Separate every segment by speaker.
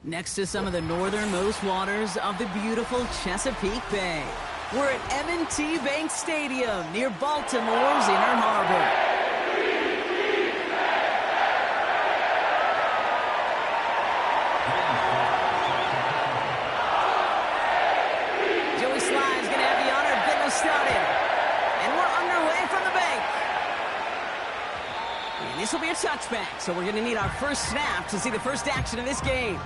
Speaker 1: Next to some of the northernmost waters of the beautiful Chesapeake Bay, we're at M&T Bank Stadium near Baltimore's Inner Harbor. This will be a touchback, so we're going to need our first snap to see the first action of this game.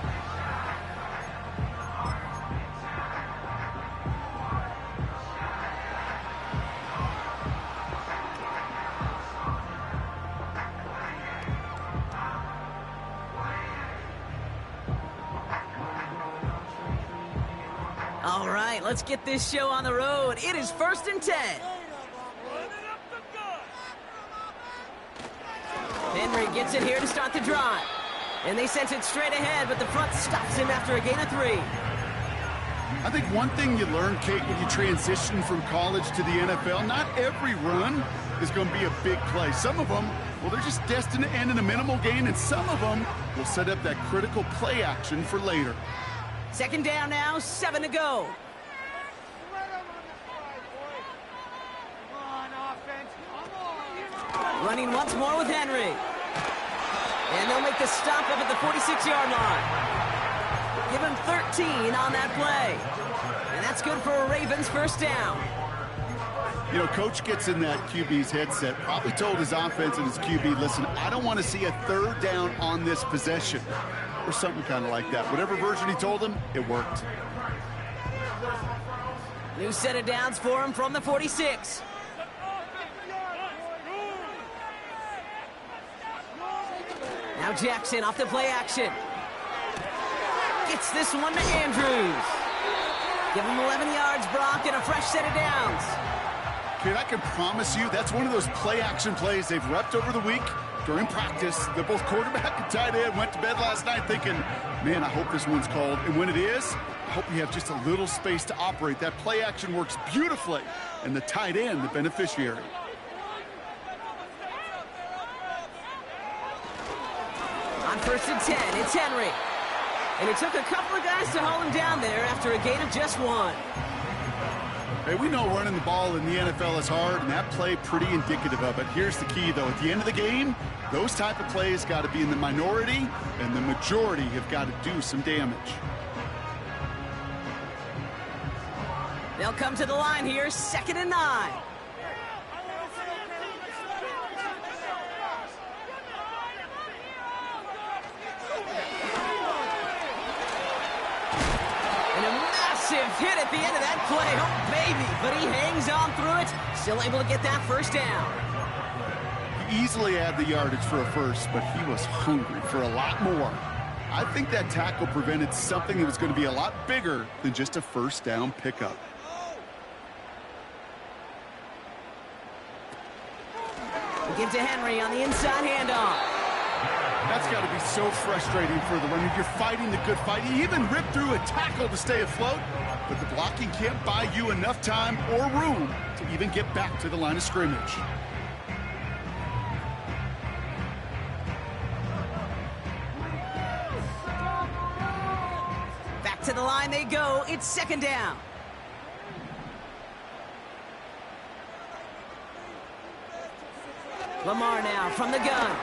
Speaker 1: All right, let's get this show on the road. It is 1st and 10. Henry gets it here to start the drive. And they sent it straight ahead, but the front stops him after a gain of 3.
Speaker 2: I think one thing you learn, Kate, when you transition from college to the NFL, not every run is going to be a big play. Some of them, well, they're just destined to end in a minimal gain, and some of them will set up that critical play action for later.
Speaker 1: 2nd down now, 7 to go. Running once more with Henry. And they'll make the stop up at the 46-yard line. Give him 13 on that play. And that's good for a Ravens first down.
Speaker 2: You know, Coach gets in that QB's headset, probably told his offense and his QB, listen, I don't want to see a 3rd down on this possession. Or something kind of like that. Whatever version he told him, it worked.
Speaker 1: New set of downs for him from the 46. Now Jackson off the play action. Gets this one to Andrews. Give him 11 yards, Brock, and a fresh set of downs.
Speaker 2: Kid, I can promise you that's one of those play action plays they've repped over the week during practice. They're both quarterback and tight end. Went to bed last night thinking, man, I hope this one's called. And when it is, I hope you have just a little space to operate. That play action works beautifully, and the tight end, the beneficiary.
Speaker 1: On 1st and 10, it's Henry. And it took a couple of guys to hold him down there after a gain of just 1.
Speaker 2: Hey, we know running the ball in the NFL is hard, and that play pretty indicative of it. Here's the key, though. At the end of the game, those type of plays got to be in the minority, and the majority have got to do some damage.
Speaker 1: They'll come to the line here, 2nd and 9. Hit at the end of that play. Oh, baby. But he hangs on through it. Still able to get that first down.
Speaker 2: He easily had the yardage for a first, but he was hungry for a lot more. I think that tackle prevented something that was going to be a lot bigger than just a first down pickup.
Speaker 1: We give to Henry on the inside handoff.
Speaker 2: That's got to be so frustrating for the runner. You're fighting the good fight. He even ripped through a tackle to stay afloat, but the blocking can't buy you enough time or room to even get back to the line of scrimmage.
Speaker 1: Back to the line they go. It's second down. Lamar now from the gun.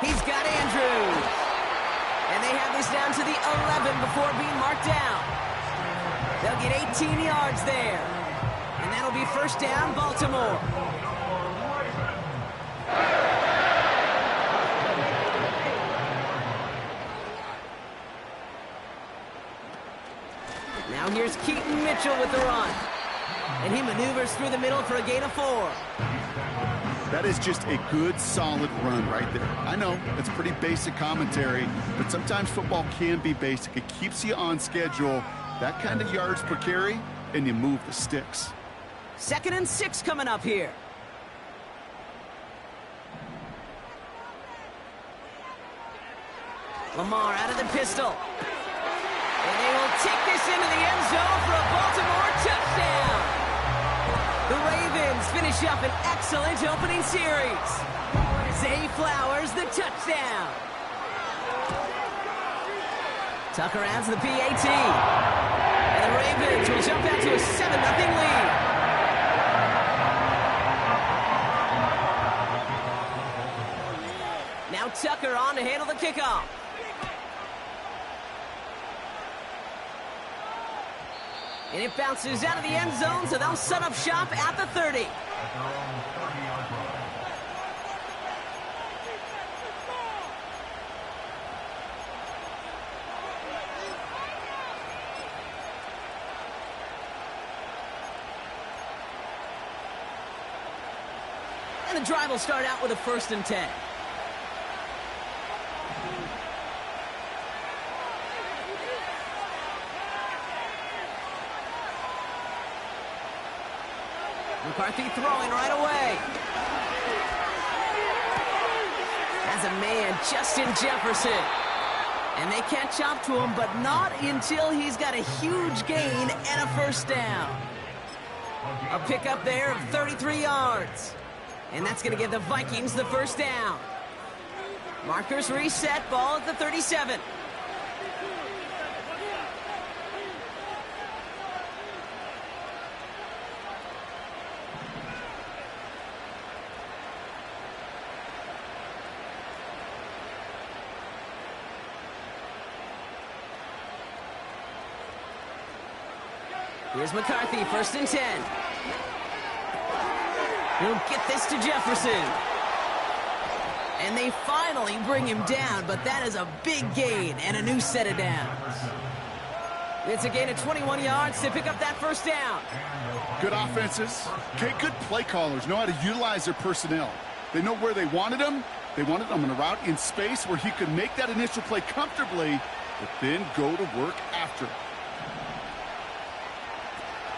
Speaker 1: He's got Andrews. And they have this down to the 11 before being marked down. They'll get 18 yards there. And that'll be first down, Baltimore. Now here's Keaton Mitchell with the run. And he maneuvers through the middle for a gain of 4.
Speaker 2: That is just a good, solid run right there. I know, it's pretty basic commentary, but sometimes football can be basic. It keeps you on schedule. That kind of yards per carry, and you move the sticks.
Speaker 1: 2nd and 6 coming up here. Lamar out of the pistol. And they will take this into the end zone for a Baltimore touchdown. The Ravens finish up an excellent opening series. Zay Flowers, the touchdown. Tucker adds the PAT. And the Ravens will jump out to a 7-0 lead. Now Tucker on to handle the kickoff. And it bounces out of the end zone, so they'll set up shop at the 30. And the drive will start out with a 1st and 10. McCarthy throwing right away. Has a man, Justin Jefferson. And they catch up to him, but not until he's got a huge gain and a 1st down. A pickup there of 33 yards. And that's going to give the Vikings the 1st down. Markers reset, ball at the 37. Here's McCarthy, 1st and 10. He'll get this to Jefferson. And they finally bring him down, but that is a big gain and a new set of downs. It's a gain of 21 yards to pick up that 1st down.
Speaker 2: Good offenses. Okay, good play callers know how to utilize their personnel. They know where they wanted him. They wanted him on a route in space where he could make that initial play comfortably, but then go to work after.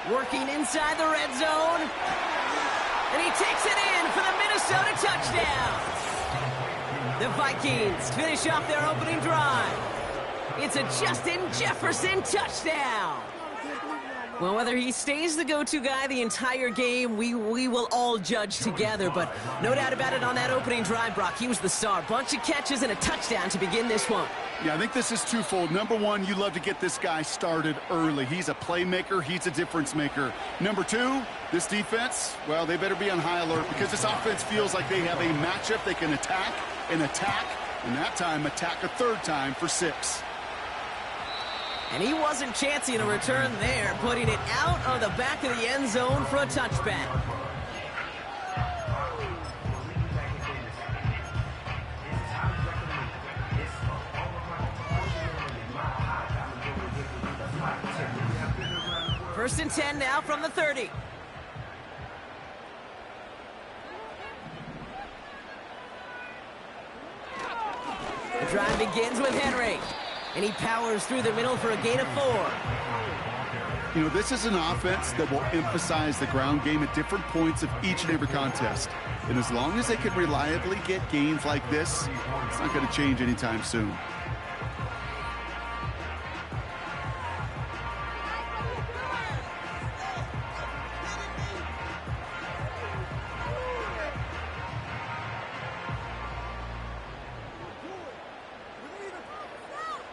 Speaker 1: Working inside the red zone. And he takes it in for the Minnesota touchdown. The Vikings finish off their opening drive. It's a Justin Jefferson touchdown. Well, whether he stays the go-to guy the entire game, we will all judge together. But no doubt about it on that opening drive, Brock, he was the star. Bunch of catches and a touchdown to begin this one.
Speaker 2: Yeah, I think this is twofold. Number one, you love to get this guy started early. He's a playmaker. He's a difference maker. Number two, this defense, well, they better be on high alert because this offense feels like they have a matchup they can attack, and that time attack a 3rd time for 6.
Speaker 1: And he wasn't chancing a return there, putting it out of the back of the end zone for a touchback. First and 10 now from the 30. The drive begins with Henry. And he powers through the middle for a gain of 4.
Speaker 2: You know, this is an offense that will emphasize the ground game at different points of each and every contest. And as long as they can reliably get gains like this, it's not going to change anytime soon.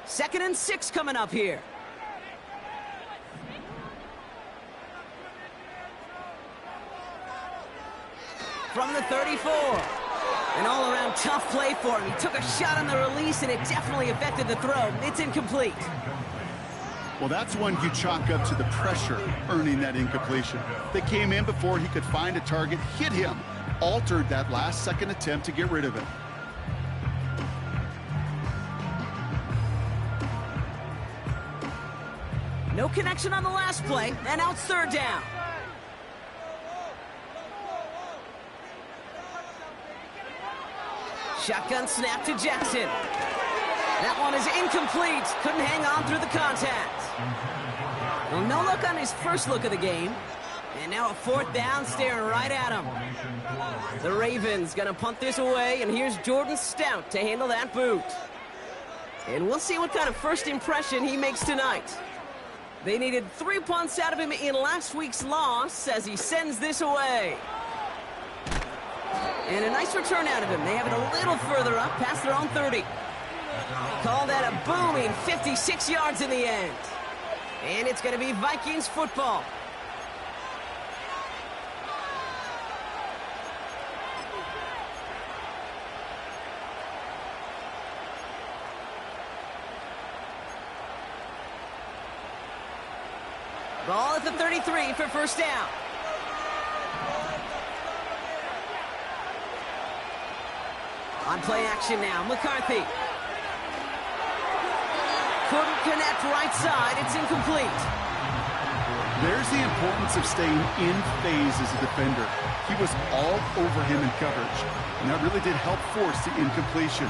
Speaker 1: Second and 6 coming up here. From the 34. An all-around tough play for him. He took a shot on the release, and it definitely affected the throw. It's incomplete.
Speaker 2: Well, that's one you chalk up to the pressure earning that incompletion. They came in before he could find a target, hit him, altered that last-second attempt to get rid of it.
Speaker 1: No connection on the last play, and now it's 3rd down. Shotgun snap to Jackson. That one is incomplete. Couldn't hang on through the contact. Well, no look on his first look of the game. And now a 4th down staring right at him. The Ravens gonna punt this away, and here's Jordan Stout to handle that boot. And we'll see what kind of first impression he makes tonight. They needed 3 punts out of him in last week's loss as he sends this away. And a nice return out of him. They have it a little further up past their own 30. Call that a booming 56 yards in the end. And it's going to be Vikings football. Ball at the 33 for first down. On play action now, McCarthy. Couldn't connect right side, it's incomplete.
Speaker 2: There's the importance of staying in phase as a defender. He was all over him in coverage, and that really did help force the incompletion.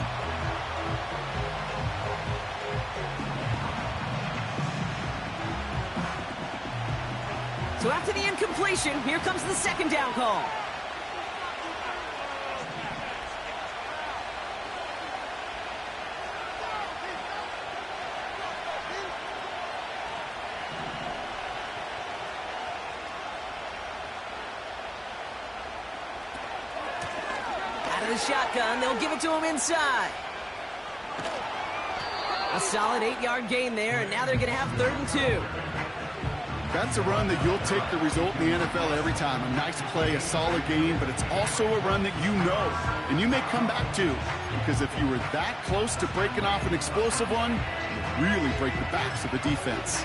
Speaker 1: So after the incompletion, here comes the 2nd down call. The shotgun, they'll give it to him inside. A solid 8-yard gain there, and now they're going to have 3rd and 2.
Speaker 2: That's a run that you'll take the result in the NFL every time. A nice play, a solid gain, but it's also a run that you know, and you may come back to, because if you were that close to breaking off an explosive one, you really break the backs of the defense.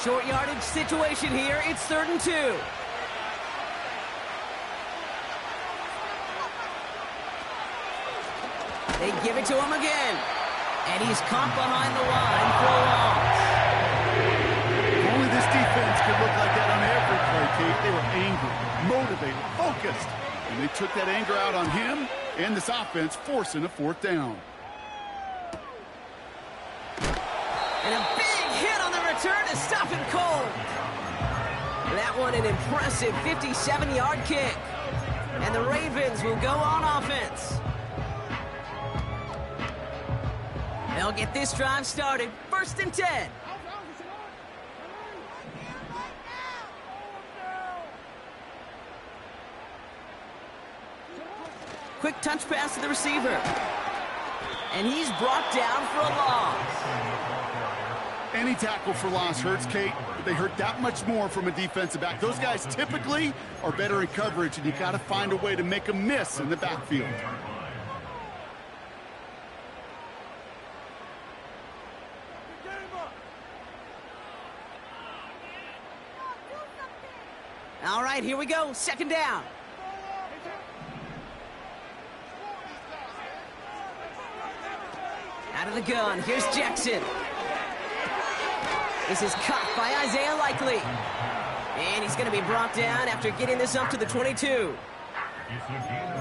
Speaker 1: Short yardage situation here. It's 3rd and 2. They give it to him again. And he's caught behind the line for a loss.
Speaker 2: Only this defense could look like that on every play, Kate. They were angry, motivated, focused. And they took that anger out on him and this offense, forcing a 4th down.
Speaker 1: And a big hit on the return to stop him cold. That one an impressive 57-yard kick. And the Ravens will go on offense. They'll get this drive started. 1st and 10. Quick touch pass to the receiver. And he's brought down for a loss.
Speaker 2: Any tackle for loss hurts, Kate, but they hurt that much more from a defensive back. Those guys typically are better in coverage, and you got to find a way to make them miss in the backfield.
Speaker 1: All right, here we go. 2nd down. Out of the gun. Here's Jackson. This is caught by Isaiah Likely. And he's going to be brought down after getting this up to the 22.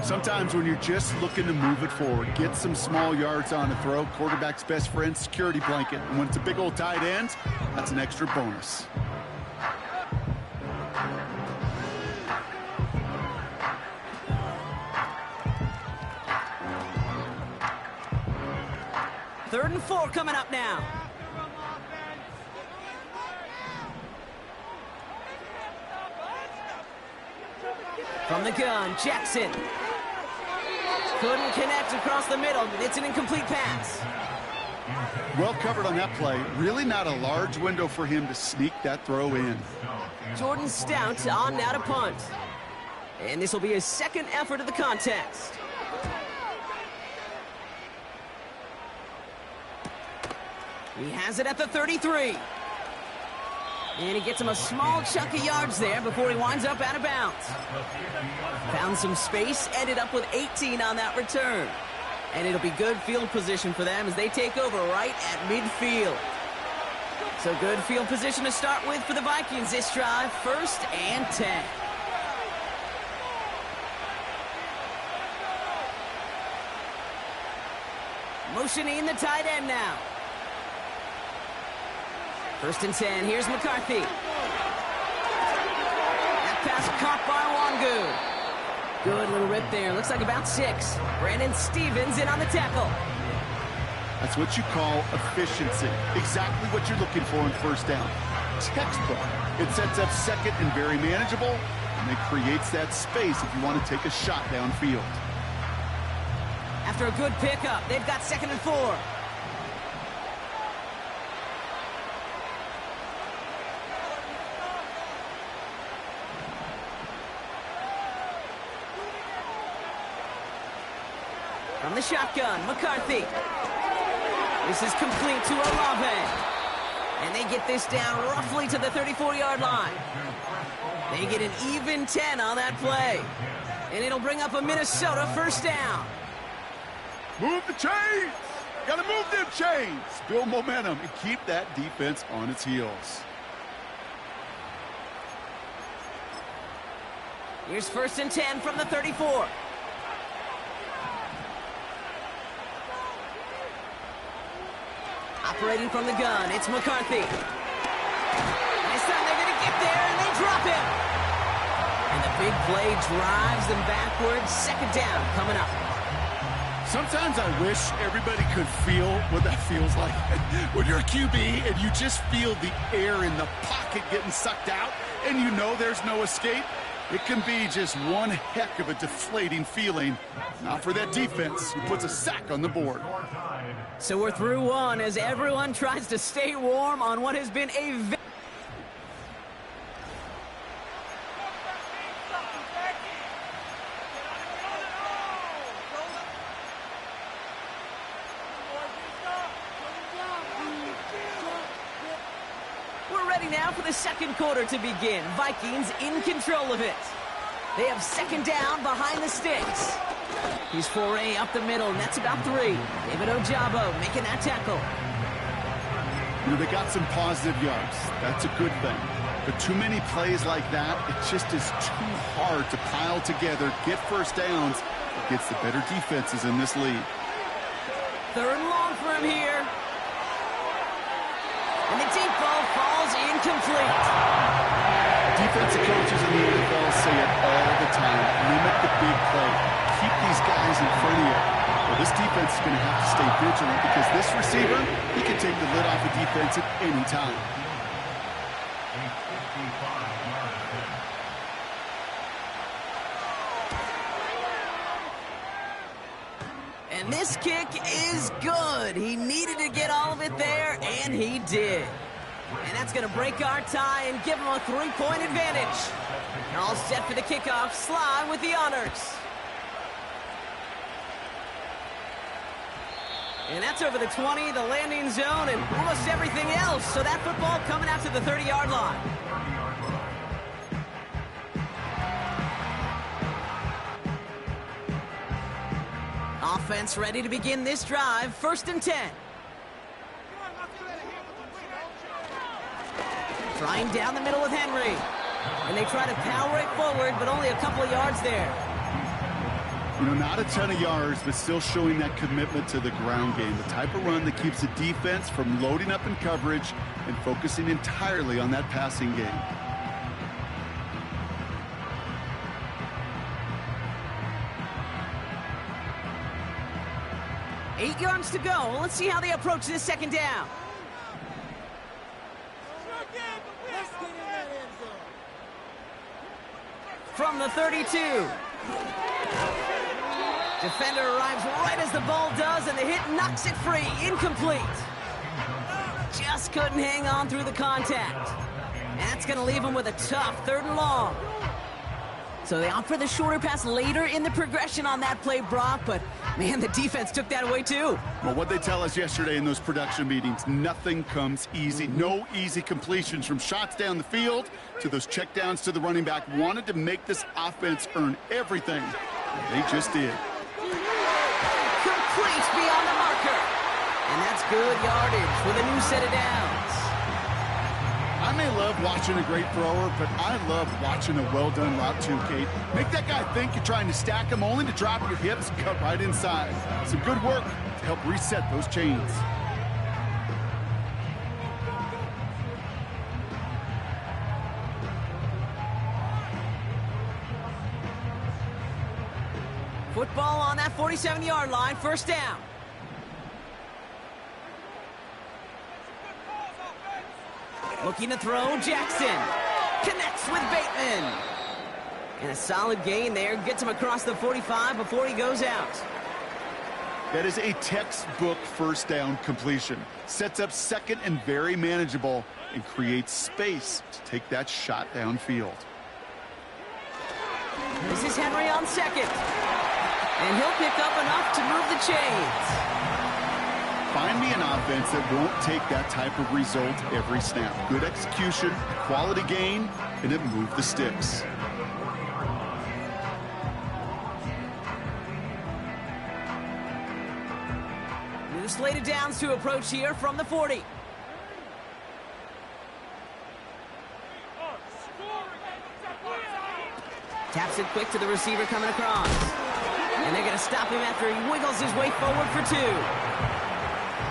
Speaker 2: Sometimes when you're just looking to move it forward, get some small yards on a throw, quarterback's best friend, security blanket. And when it's a big old tight end, that's an extra bonus.
Speaker 1: Third and 4 coming up now. From the gun, Jackson. Couldn't connect across the middle. It's an incomplete pass.
Speaker 2: Well covered on that play. Really not a large window for him to sneak that throw in.
Speaker 1: Jordan Stout on now to punt. And this will be his second effort of the contest. He has it at the 33. And he gets him a small chunk of yards there before he winds up out of bounds. Found some space, ended up with 18 on that return. And it'll be good field position for them as they take over right at midfield. So good field position to start with for the Vikings this drive, 1st and 10. Motioning the tight end now. 1st and 10, here's McCarthy. That pass caught by Wangu. Good little rip there, looks like about 6. Brandon Stevens in on the tackle.
Speaker 2: That's what you call efficiency. Exactly what you're looking for in 1st down. Textbook. It sets up 2nd and very manageable, and it creates that space if you want to take a shot downfield.
Speaker 1: After a good pickup, they've got 2nd and 4. From the shotgun, McCarthy. This is complete to Olave. And they get this down roughly to the 34-yard line. They get an even 10 on that play. And it'll bring up a Minnesota 1st down.
Speaker 2: Move the chains! Gotta move them chains! Build momentum and keep that defense on its heels.
Speaker 1: Here's 1st and 10 from the 34. Operating from the gun, it's McCarthy. This time they're going to get there, and they drop him. And the big play drives them backwards. 2nd down coming up.
Speaker 2: Sometimes I wish everybody could feel what that feels like. When you're a QB and you just feel the air in the pocket getting sucked out, and you know there's no escape, it can be just one heck of a deflating feeling. Not for that defense who puts a sack on the board.
Speaker 1: So we're through one as everyone tries to stay warm on what has been a We're ready now for the 2nd quarter to begin. Vikings in control of it. They have 2nd down behind the sticks. He's foray up the middle, and that's about 3. David Ojabo making that tackle.
Speaker 2: You know, they got some positive yards. That's a good thing. But too many plays like that, it just is too hard to pile together, get 1st downs against the better defenses in this league.
Speaker 1: 3rd and long for him here. And the deep ball falls incomplete.
Speaker 2: Defensive coaches in the NFL say it all the time. Limit the big play. Keep these guys in front of you. Well, this defense is going to have to stay vigilant because this receiver, he can take the lid off the defense at any time.
Speaker 1: And this kick is good. He needed to get all of it there, and he did. And that's going to break our tie and give him a 3-point advantage. They're all set for the kickoff. Sly with the honors. And that's over the 20, the landing zone, and almost everything else. So that football coming out to the 30-yard line. Offense ready to begin this drive. 1st and 10. Trying down the middle with Henry. And they try to power it forward, but only a couple of yards there.
Speaker 2: You know, not a ton of yards, but still showing that commitment to the ground game. The type of run that keeps the defense from loading up in coverage and focusing entirely on that passing game.
Speaker 1: Eight yards to go. Let's see how they approach this second down. From the 32. Defender arrives right as the ball does, and the hit knocks it free. Incomplete. Just couldn't hang on through the contact. And that's going to leave him with a tough 3rd and long. So they opt for the shorter pass later in the progression on that play, Brock, but man, the defense took that away too.
Speaker 2: Well, what they tell us yesterday in those production meetings, nothing comes easy. No easy completions, from shots down the field to those checkdowns to the running back. Wanted to make this offense earn everything. They just did.
Speaker 1: Complete beyond the marker. And that's good yardage with a new set of downs.
Speaker 2: I may love watching a great thrower, but I love watching a well-done route too, Kate. Make that guy think you're trying to stack him, only to drop your hips and cut right inside. Some good work to help reset those chains.
Speaker 1: Football on that 47-yard line, 1st down. Looking to throw, Jackson. Connects with Bateman. And a solid gain there. Gets him across the 45 before he goes out.
Speaker 2: That is a textbook 1st down completion. Sets up 2nd and very manageable, and creates space to take that shot downfield.
Speaker 1: This is Henry on 2nd. And he'll pick up enough to move the chains.
Speaker 2: Find me an offense that won't take that type of result every snap. Good execution, quality gain, and it moved the sticks.
Speaker 1: New slate of downs to approach here from the 40. Taps it quick to the receiver coming across. And they're going to stop him after he wiggles his way forward for 2.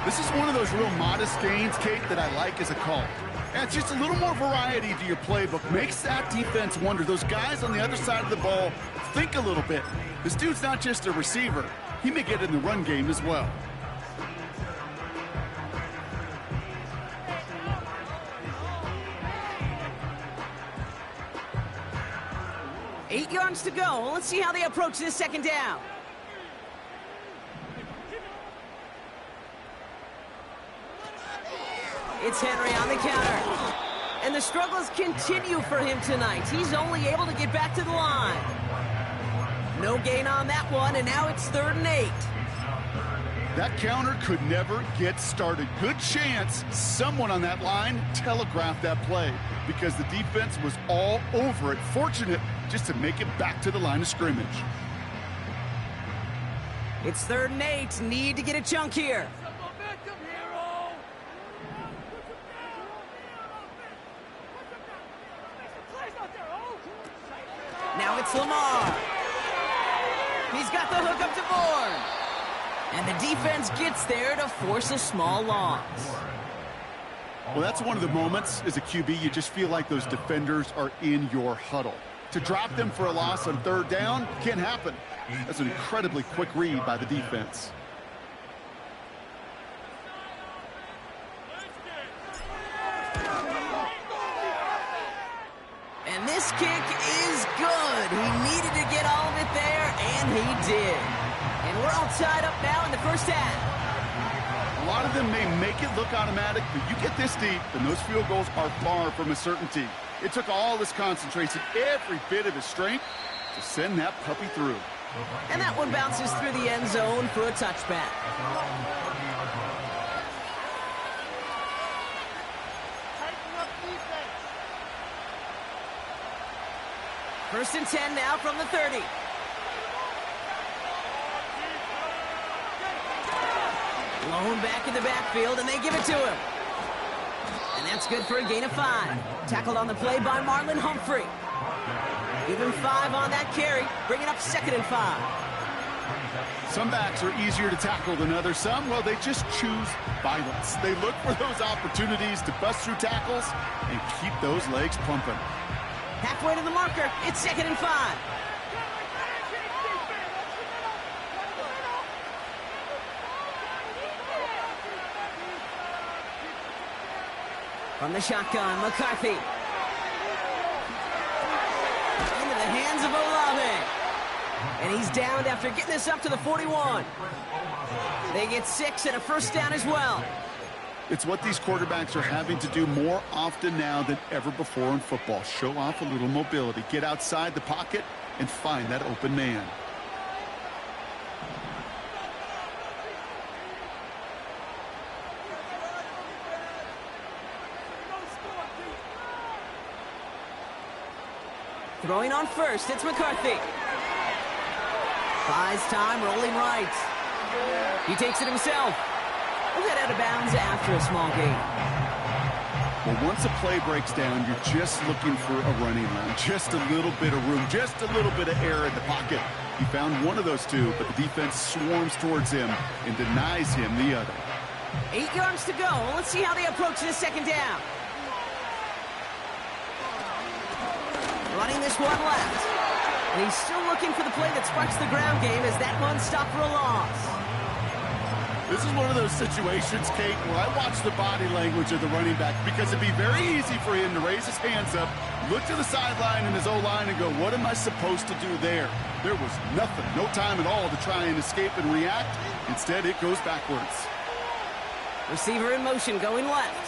Speaker 2: This is one of those real modest gains, Kate, that I like as a call. And it's just a little more variety to your playbook. Makes that defense wonder. Those guys on the other side of the ball think a little bit. This dude's not just a receiver. He may get in the run game as well.
Speaker 1: Eight yards to go. Let's see how they approach this second down. It's Henry on the counter. And the struggles continue for him tonight. He's only able to get back to the line. No gain on that one, and now it's 3rd and 8.
Speaker 2: That counter could never get started. Good chance someone on that line telegraphed that play, because the defense was all over it. Fortunate just to make it back to the line of scrimmage.
Speaker 1: It's 3rd and 8. Need to get a chunk here. Now it's Lamar. He's got the hook up to Bourne. And the defense gets there to force a small loss.
Speaker 2: Well, that's one of the moments as a QB, you just feel like those defenders are in your huddle. To drop them for a loss on 3rd down can't happen. That's an incredibly quick read by the defense.
Speaker 1: And this kick is good. He needed to get all of it there, and he did. And we're all tied up now in the 1st half.
Speaker 2: A lot of them may make it look automatic, but you get this deep, and those field goals are far from a certainty. It took all his concentration, every bit of his strength, to send that puppy through.
Speaker 1: And that one bounces through the end zone for a touchback. First and 10 now from the 30. Lone back in the backfield, and they give it to him. And that's good for a gain of 5. Tackled on the play by Marlon Humphrey. Give him 5 on that carry, bringing up 2nd and 5.
Speaker 2: Some backs are easier to tackle than others. Some, well, they just choose violence. They look for those opportunities to bust through tackles and keep those legs pumping.
Speaker 1: Halfway to the marker, it's 2nd and 5. From the shotgun, McCarthy. Into the hands of Olave. And he's downed after getting this up to the 41. They get 6 and a first down as well.
Speaker 2: It's what these quarterbacks are having to do more often now than ever before in football. Show off a little mobility. Get outside the pocket and find that open man.
Speaker 1: Throwing on first, it's McCarthy. Buys time, rolling right. He takes it himself. He'll get out of bounds after a small gain.
Speaker 2: Well, once a play breaks down, you're just looking for a running line. Just a little bit of room, just a little bit of air in the pocket. He found one of those two, but the defense swarms towards him and denies him the other.
Speaker 1: 8 yards to go. Let's see how they approach this 2nd down. Running this one left. And he's still looking for the play that sparks the ground game as that one stopped for a loss.
Speaker 2: This is one of those situations, Kate, where I watch the body language of the running back because it'd be very easy for him to raise his hands up, look to the sideline in his O-line and go, what am I supposed to do there? There was nothing, no time at all to try and escape and react. Instead, it goes backwards.
Speaker 1: Receiver in motion, going left.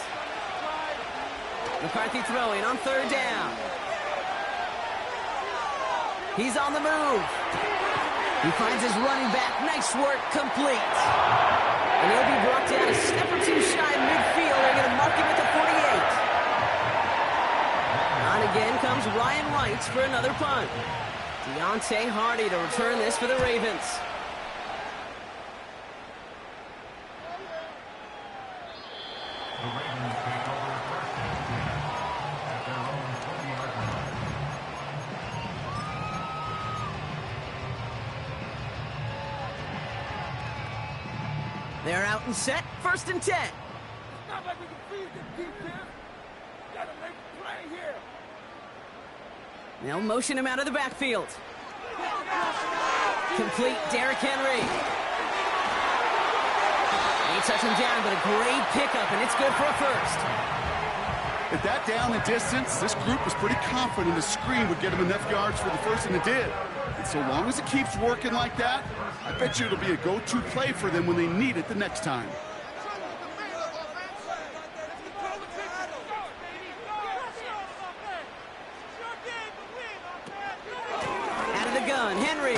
Speaker 1: McCarthy throwing on 3rd down. He's on the move. He finds his running back. Nice work, complete. And he'll be brought down a step or two shy of midfield. They're going to mark him at the 48. On again comes Ryan Wright for another punt. Deontay Hardy to return this for the Ravens. They're out and set, 1st and 10.
Speaker 3: It's not like we can feed this defense. Gotta make a play here.
Speaker 1: They'll motion him out of the backfield. Complete, Derrick Henry. They touch him down, but a great pickup, and it's good for a first.
Speaker 2: At that down and distance, this group was pretty confident the screen would get him enough yards for the first, and it did. And so long as it keeps working like that, I bet you it'll be a go-to play for them when they need it the next time.
Speaker 1: Out of the gun, Henry.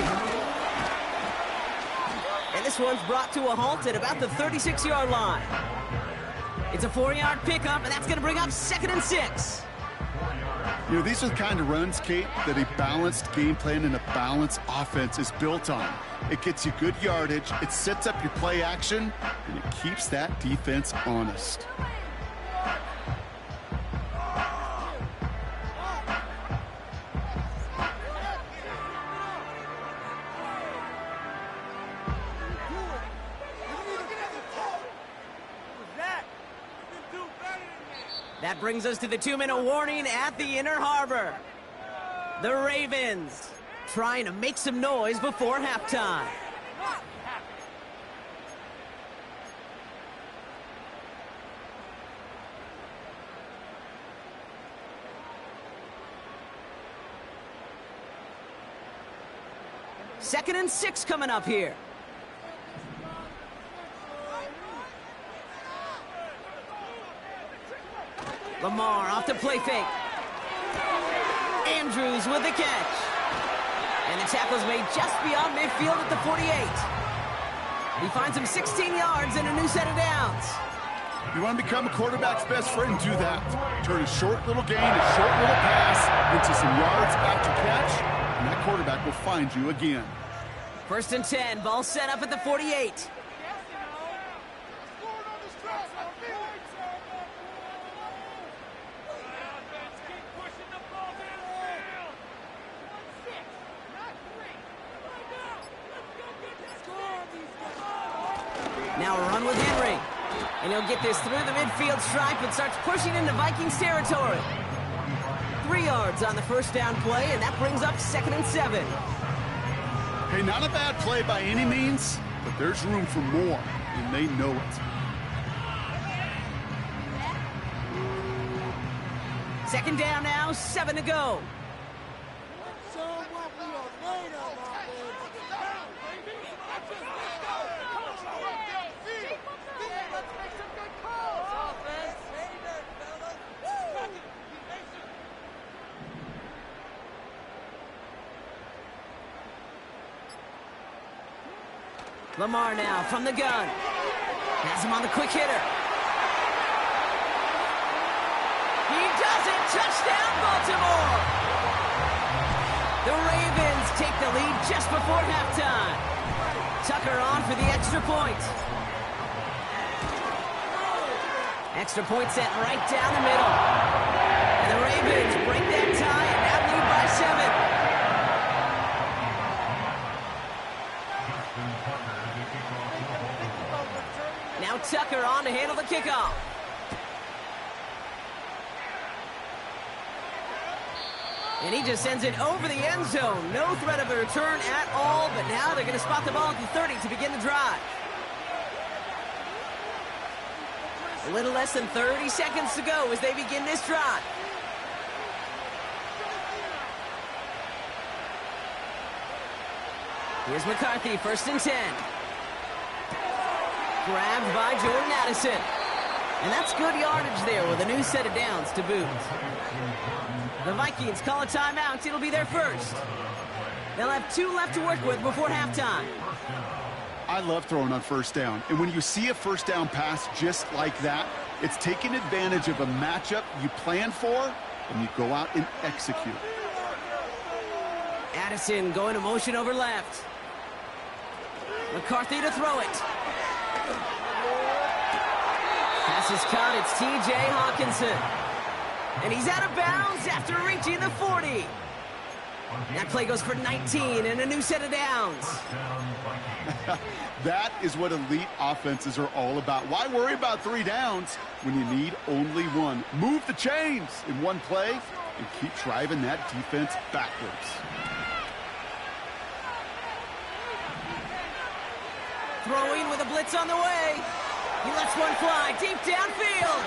Speaker 1: And this one's brought to a halt at about the 36-yard line. It's a 4-yard pickup, and that's going to bring up 2nd and 6.
Speaker 2: You know, these are the kind of runs, Kate, that a balanced game plan and a balanced offense is built on. It gets you good yardage, it sets up your play action, and it keeps that defense honest.
Speaker 1: That brings us to the 2-minute warning at the Inner Harbor. The Ravens trying to make some noise before halftime. Second and 6 coming up here. Lamar off the play fake. Andrews with the catch. And the tackle's made just beyond midfield at the 48. He finds him 16 yards and a new set of downs.
Speaker 2: You want to become a quarterback's best friend, do that. Turn a short little gain, a short little pass into some yards after catch, and that quarterback will find you again.
Speaker 1: 1st and 10, ball set up at the 48. Now a run with Henry. And he'll get this through the midfield stripe and starts pushing into Vikings territory. 3 yards on the first down play, and that brings up 2nd and 7.
Speaker 2: Hey, not a bad play by any means, but there's room for more, and they know it.
Speaker 1: 2nd down now, 7 to go.
Speaker 3: Show 'em what we are made of,
Speaker 1: Lamar now from the gun. Has him on the quick hitter. He does it! Touchdown, Baltimore! The Ravens take the lead just before halftime. Tucker on for the extra point. Extra point set right down the middle. And the Ravens break that tie and now lead by 7. Now Tucker on to handle the kickoff. And he just sends it over the end zone. No threat of a return at all, but now they're going to spot the ball at the 30 to begin the drive. A little less than 30 seconds to go as they begin this drive. Here's McCarthy, 1st and 10. Grabbed by Jordan Addison. And that's good yardage there with a new set of downs to boot. The Vikings call a timeout. It'll be their first. They'll have 2 left to work with before halftime.
Speaker 2: I love throwing on 1st down. And when you see a 1st down pass just like that, it's taking advantage of a matchup you plan for, and you go out and execute.
Speaker 1: Addison going to motion over left. McCarthy to throw it. Pass is caught. It's T.J. Hawkinson. And he's out of bounds after reaching the 40. That play goes for 19 and a new set of downs.
Speaker 2: That is what elite offenses are all about. Why worry about 3 downs when you need only 1? Move the chains in one play and keep driving that defense backwards.
Speaker 1: Throwing with a blitz on the way. He lets one fly deep downfield.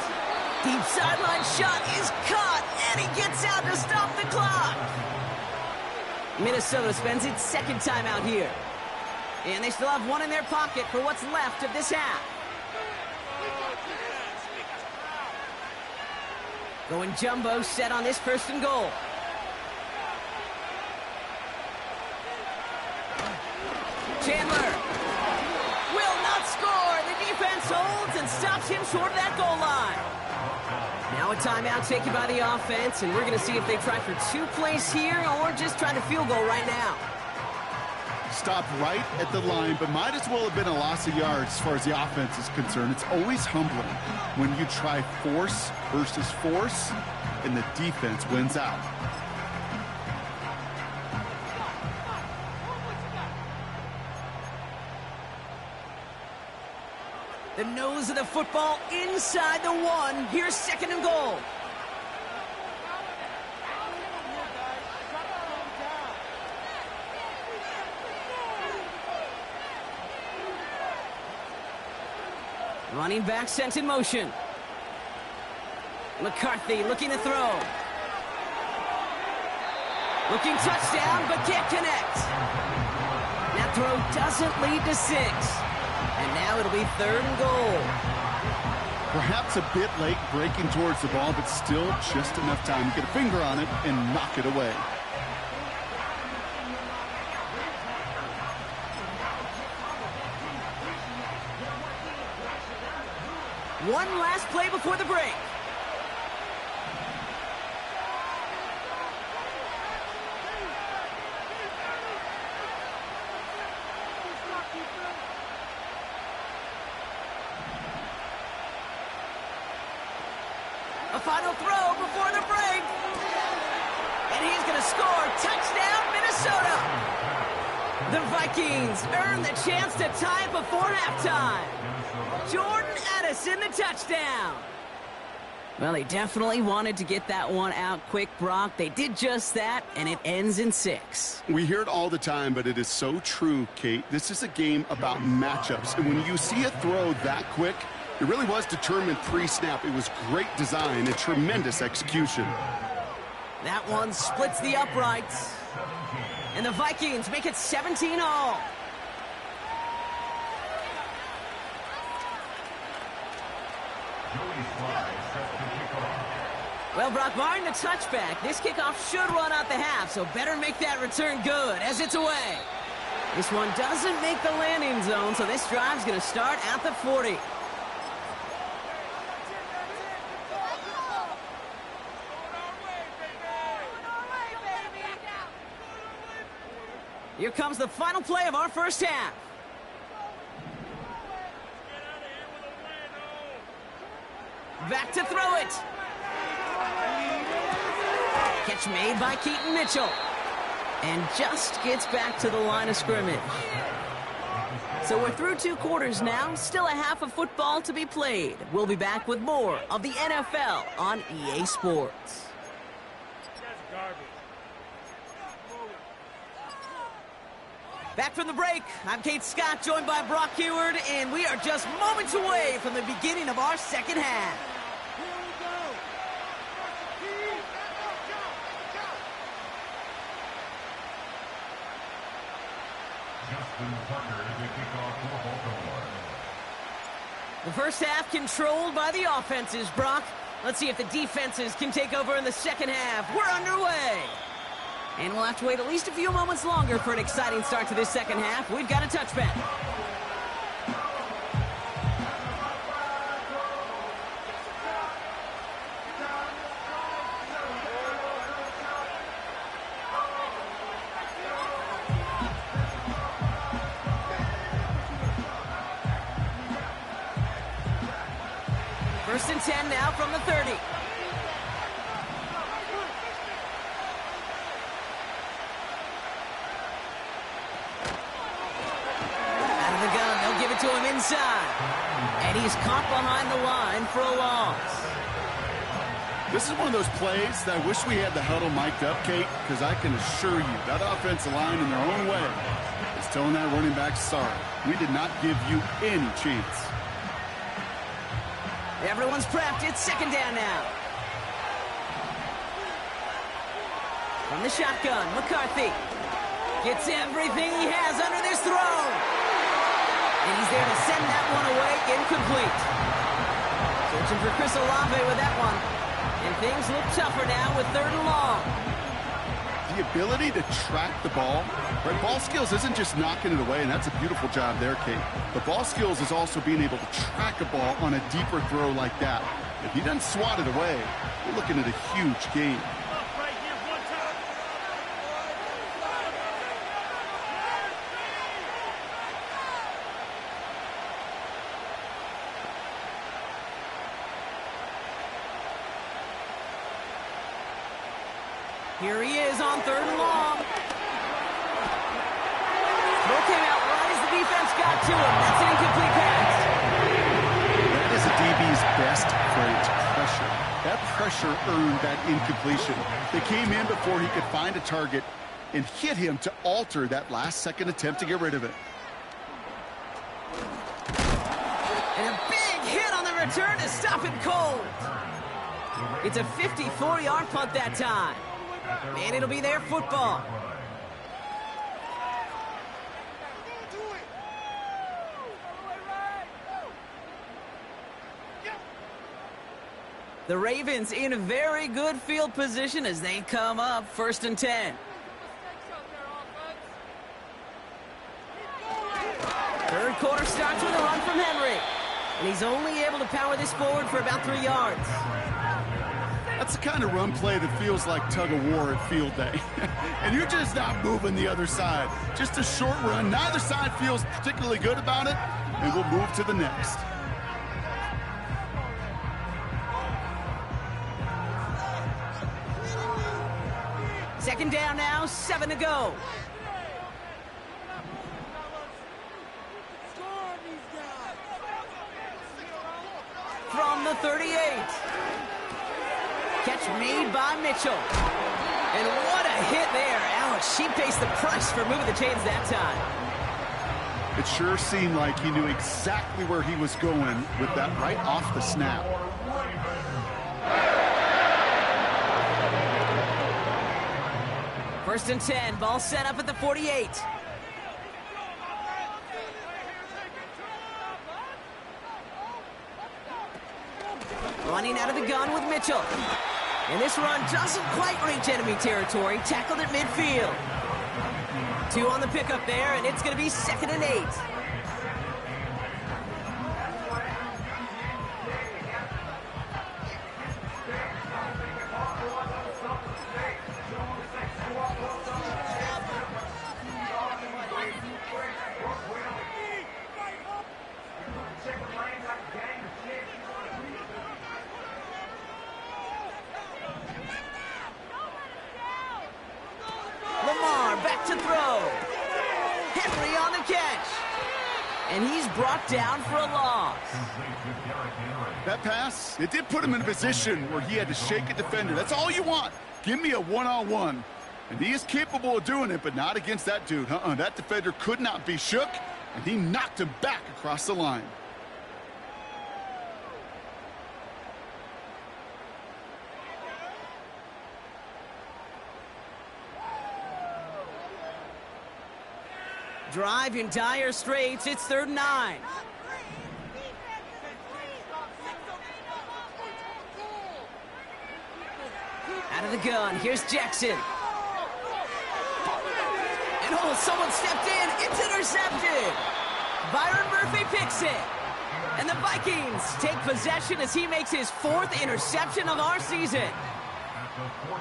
Speaker 1: Deep sideline shot is caught, and he gets out to stop the clock. Minnesota spends its 2nd timeout here. And they still have 1 in their pocket for what's left of this half. Going jumbo set on this 1st and goal. Chandler will not score. The defense holds and stops him short of that goal line. Now a timeout taken by the offense, and we're going to see if they try for 2 plays here or just try the field goal right now.
Speaker 2: Stopped right at the line, but might as well have been a loss of yards as far as the offense is concerned. It's always humbling when you try force versus force, and the defense wins out.
Speaker 1: The nose of the football inside the 1. Here's 2nd and goal. Running back sent in motion. McCarthy looking to throw. Looking touchdown, but can't connect. That throw doesn't lead to 6. And now it'll be 3rd and goal.
Speaker 2: Perhaps a bit late breaking towards the ball, but still just enough time to get a finger on it and knock it away.
Speaker 1: One last play before the break. A final throw before the break. And he's going to score. Touchdown, Minnesota. The Vikings earn the chance to tie it before halftime. Jordan Addison, the touchdown. Well, they definitely wanted to get that one out quick, Brock. They did just that, and it ends in 6.
Speaker 2: We hear it all the time, but it is so true, Kate. This is a game about matchups, and when you see a throw that quick, it really was determined pre-snap. It was great design and tremendous execution.
Speaker 1: That one splits the uprights. And the Vikings make it 17-all. Well, Brock, barring the touchback, this kickoff should run out the half, so better make that return good as it's away. This one doesn't make the landing zone, so this drive's going to start at the 40. Here comes the final play of our first half. Back to throw it. Catch made by Keaton Mitchell. And just gets back to the line of scrimmage. So we're through 2 quarters now. Still a half of football to be played. We'll be back with more of the NFL on EA Sports. Back from the break, I'm Kate Scott, joined by Brock Heward, and we are just moments away from the beginning of our second half. The first half controlled by the offenses, Brock. Let's see if the defenses can take over in the second half. We're underway. And we'll have to wait at least a few moments longer for an exciting start to this second half. We've got a touchback. First and 10 now from the 30. To him inside, and he's caught behind the line for a loss.
Speaker 2: This is one of those plays that I wish we had the huddle mic'd up, Kate, because I can assure you that offensive line in their own way is telling that running back, sorry, we did not give you any chance.
Speaker 1: Everyone's prepped. It's second down now. From the shotgun, McCarthy gets everything he has under this throw. And he's there to send that one away, incomplete. Searching for Chris Olave with that one. And things look tougher now with 3rd and long.
Speaker 2: The ability to track the ball, right? Ball skills isn't just knocking it away, and that's a beautiful job there, Kate. The ball skills is also being able to track a ball on a deeper throw like that. If he doesn't swat it away, we're looking at a huge game.
Speaker 1: Here he is on 3rd and long. Throw came out right as the defense got to him. That's an incomplete pass.
Speaker 2: That is a DB's best friend, pressure. That pressure earned that incompletion. They came in before he could find a target and hit him to alter that last-second attempt to get rid of it.
Speaker 1: And a big hit on the return to stop it cold. It's a 54-yard punt that time. And it'll be their football. The Ravens in a very good field position as they come up 1st and 10. 3rd quarter starts with a run from Henry. And he's only able to power this forward for about 3 yards.
Speaker 2: That's the kind of run play that feels like tug-of-war at field day. And you're just not moving the other side. Just a short run. Neither side feels particularly good about it, and we'll move to the next.
Speaker 1: Second down now, 7 to go. the 38. Catch made by Mitchell. And what a hit there. Ouch, she pays the price for moving the chains that time.
Speaker 2: It sure seemed like he knew exactly where he was going with that right off the snap.
Speaker 1: First and 10, ball set up at the 48. Running out of the gun with Mitchell. And this run doesn't quite reach enemy territory. Tackled at midfield. 2 on the pickup there, and it's going to be 2nd and 8. Back to throw. Henry on the catch. And he's brought down for a loss.
Speaker 2: That pass, it did put him in a position where he had to shake a defender. That's all you want. Give me a one-on-one. And he is capable of doing it, but not against that dude. That defender could not be shook, and he knocked him back across the line.
Speaker 1: Drive in dire straits. It's 3rd and 9. Out of the gun. Here's Jackson. And oh, someone stepped in. It's intercepted. Byron Murphy picks it. And the Vikings take possession as he makes his 4th interception of our season.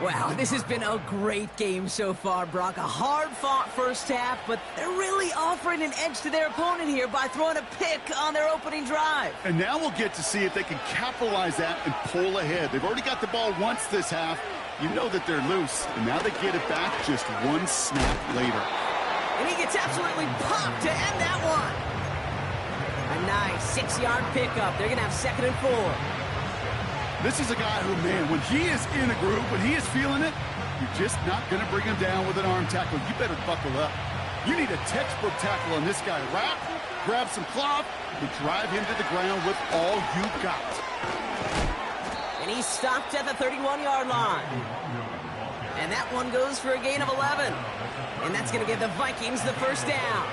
Speaker 1: Wow, this has been a great game so far, Brock. A hard-fought first half, but they're really offering an edge to their opponent here by throwing a pick on their opening drive.
Speaker 2: And now we'll get to see if they can capitalize that and pull ahead. They've already got the ball once this half. You know that they're loose, and now they get it back just 1 snap later.
Speaker 1: And he gets absolutely popped to end that one. A nice 6-yard pickup. They're going to have 2nd and 4.
Speaker 2: This is a guy who, man, when he is in a groove, when he is feeling it, you're just not going to bring him down with an arm tackle. You better buckle up. You need a textbook tackle on this guy. Wrap, grab some cloth, and drive him to the ground with all you got.
Speaker 1: And he's stopped at the 31-yard line. And that one goes for a gain of 11. And that's going to give the Vikings the first down.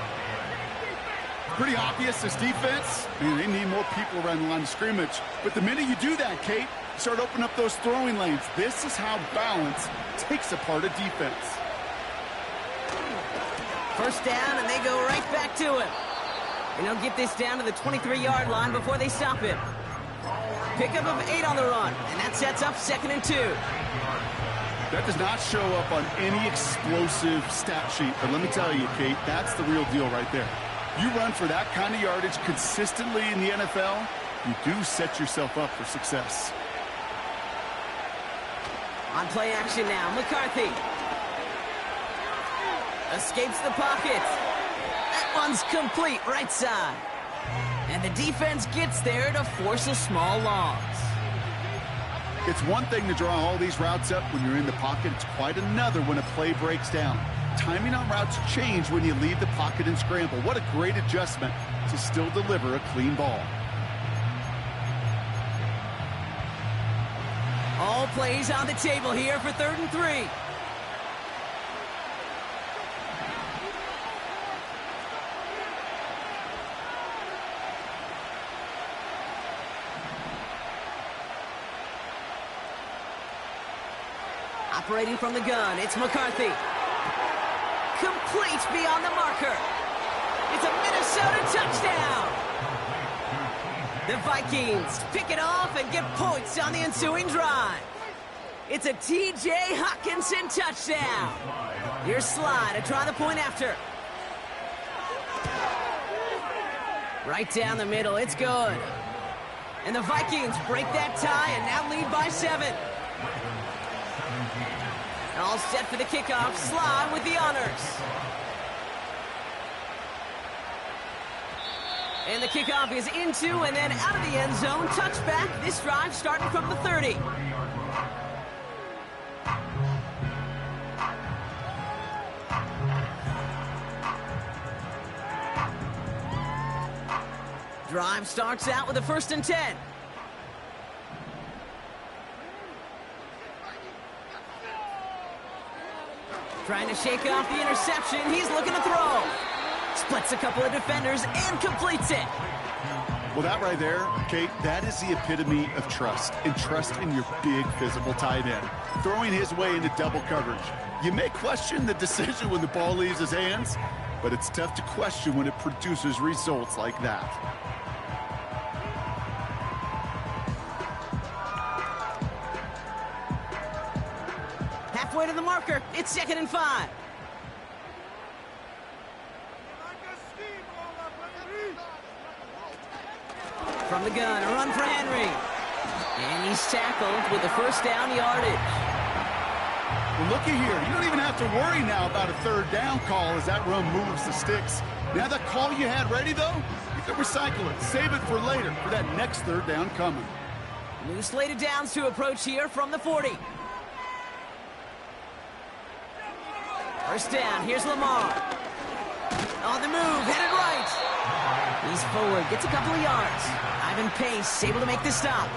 Speaker 2: Pretty obvious, this defense, man, they need more people around the line of scrimmage. But the minute you do that, Kate, you start opening up those throwing lanes. This is how balance takes apart a defense.
Speaker 1: First down, and they go right back to him. And he'll get this down to the 23-yard line before they stop him. Pickup of 8 on the run, and that sets up 2nd and 2.
Speaker 2: That does not show up on any explosive stat sheet. But let me tell you, Kate, that's the real deal right there. You run for that kind of yardage consistently in the NFL, you do set yourself up for success.
Speaker 1: On play action now, McCarthy. Escapes the pocket. That one's complete, right side. And the defense gets there to force a small loss.
Speaker 2: It's one thing to draw all these routes up when you're in the pocket. It's quite another when a play breaks down. Timing on routes change when you leave the pocket and scramble. What a great adjustment to still deliver a clean ball.
Speaker 1: All plays on the table here for 3rd and 3. Operating from the gun, it's McCarthy. Complete beyond the marker. It's a Minnesota touchdown. The Vikings pick it off and get points on the ensuing drive. It's a T.J. Hockenson touchdown. Here's Sly to try the point after. Right down the middle, it's good. And the Vikings break that tie and now lead by 7. All set for the kickoff. Sly with the honors. And the kickoff is into and then out of the end zone. Touchback. This drive starting from the 30. Drive starts out with a 1st and 10. Trying to shake off the interception. He's looking to throw. Splits a couple of defenders and completes it.
Speaker 2: Well, that right there, Kate, that is the epitome of trust. And trust in your big physical tight end. Throwing his way into double coverage. You may question the decision when the ball leaves his hands, but it's tough to question when it produces results like that.
Speaker 1: Halfway to the marker. It's 2nd and 5. From the gun, a run for Henry. And he's tackled with the 1st down yardage.
Speaker 2: Well, looky here. You don't even have to worry now about a 3rd down call as that run moves the sticks. Now that call you had ready, though, you can recycle it. Save it for later for that next 3rd down coming.
Speaker 1: New slated downs to approach here from the 40. 1st down. Here's Lamar. On the move, headed right. He's forward, gets a couple of yards. Ivan Pace able to make the stop.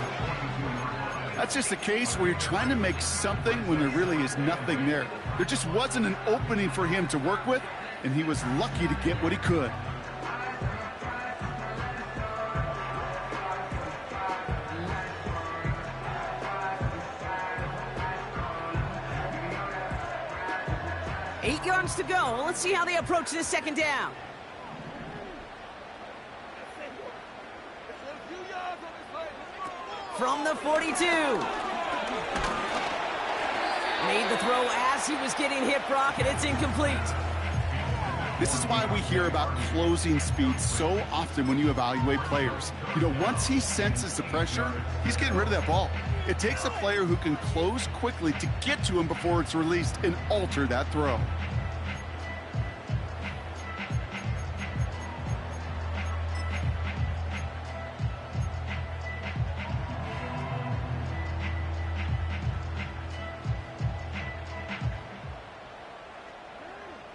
Speaker 2: That's just a case where you're trying to make something when there really is nothing there. There just wasn't an opening for him to work with, and he was lucky to get what he could.
Speaker 1: Eight yards to go. Let's see how they approach this 2nd down. From the 42. Made the throw as he was getting hit, Brock, and it's incomplete.
Speaker 2: This is why we hear about closing speed so often when you evaluate players. You know, once he senses the pressure, he's getting rid of that ball. It takes a player who can close quickly to get to him before it's released and alter that throw.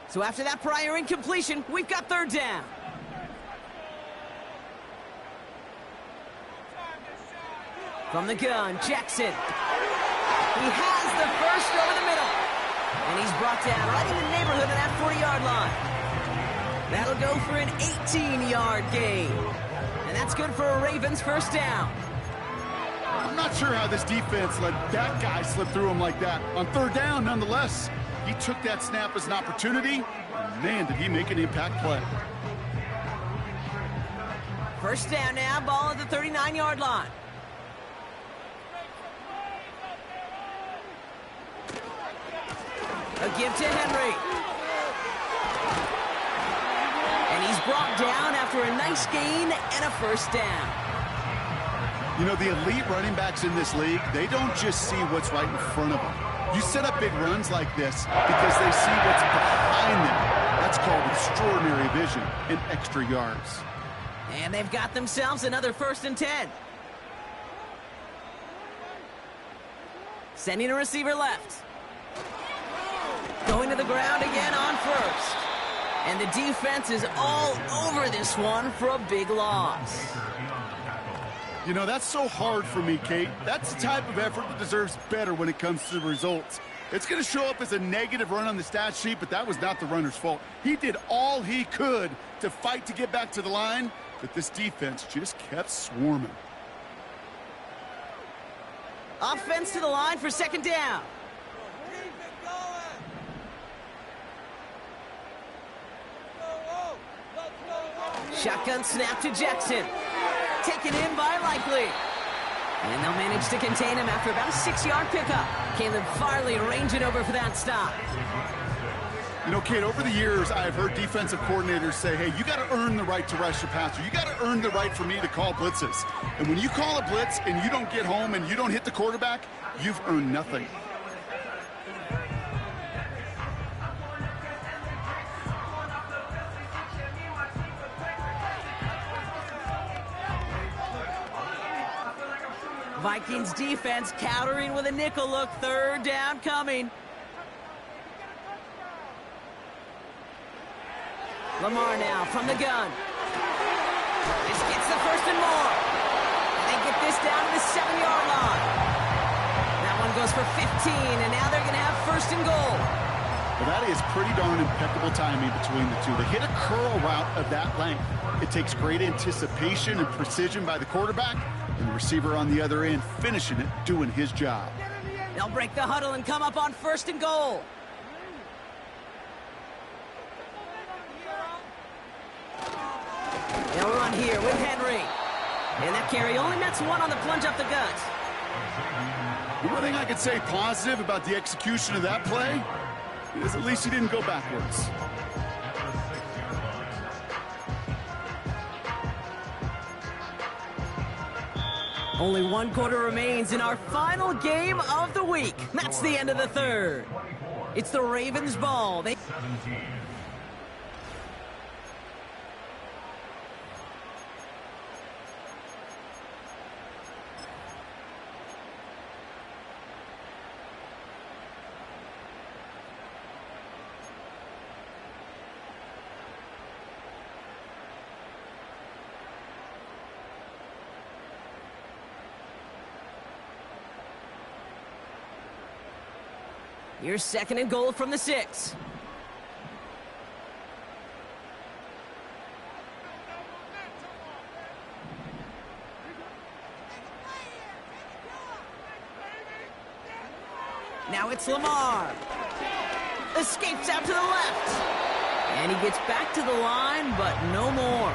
Speaker 1: So after that prior incompletion, we've got 3rd down. From the gun, Jackson. He has the 1st over the middle. And he's brought down right in the neighborhood of that 40-yard line. That'll go for an 18-yard gain. And that's good for a Ravens 1st down.
Speaker 2: I'm not sure how this defense let that guy slip through him like that. On 3rd down, nonetheless, he took that snap as an opportunity. Man, did he make an impact play.
Speaker 1: 1st down now, ball at the 39-yard line. A give to Henry. And he's brought down after a nice gain and a 1st down.
Speaker 2: You know, the elite running backs in this league, they don't just see what's right in front of them. You set up big runs like this because they see what's behind them. That's called extraordinary vision and extra yards.
Speaker 1: And they've got themselves another 1st and 10. Sending a receiver left. Going to the ground again on 1st. And the defense is all over this one for a big loss.
Speaker 2: You know, that's so hard for me, Kate. That's the type of effort that deserves better when it comes to the results. It's going to show up as a negative run on the stat sheet, but that was not the runner's fault. He did all he could to fight to get back to the line, but this defense just kept swarming.
Speaker 1: Offense to the line for 2nd down. Shotgun snap to Jackson. Taken in by Likely. And they'll manage to contain him after about a 6-yard pickup. Caleb Farley ranging over for that stop.
Speaker 2: You know, Kate, over the years, I've heard defensive coordinators say, hey, you got to earn the right to rush the passer. You got to earn the right for me to call blitzes. And when you call a blitz and you don't get home and you don't hit the quarterback, you've earned nothing.
Speaker 1: Vikings defense countering with a nickel look. Third down coming. Lamar now from the gun. This gets the first and more. And they get this down to the 7-yard line. That one goes for 15, and now they're going to have first and goal.
Speaker 2: Well, that is pretty darn impeccable timing between the two. They hit a curl route of that length. It takes great anticipation and precision by the quarterback, and the receiver on the other end finishing it, doing his job.
Speaker 1: They'll break the huddle and come up on first and goal. They'll run here with Henry. And that carry only nets one on the plunge up the gut.
Speaker 2: The one thing I could say positive about the execution of that play is at least he didn't go backwards.
Speaker 1: Only one quarter remains in our final game of the week. That's the end of the third. It's the Ravens' ball. Here's second and goal from the 6. Now it's Lamar. Escapes out to the left. And he gets back to the line, but no more.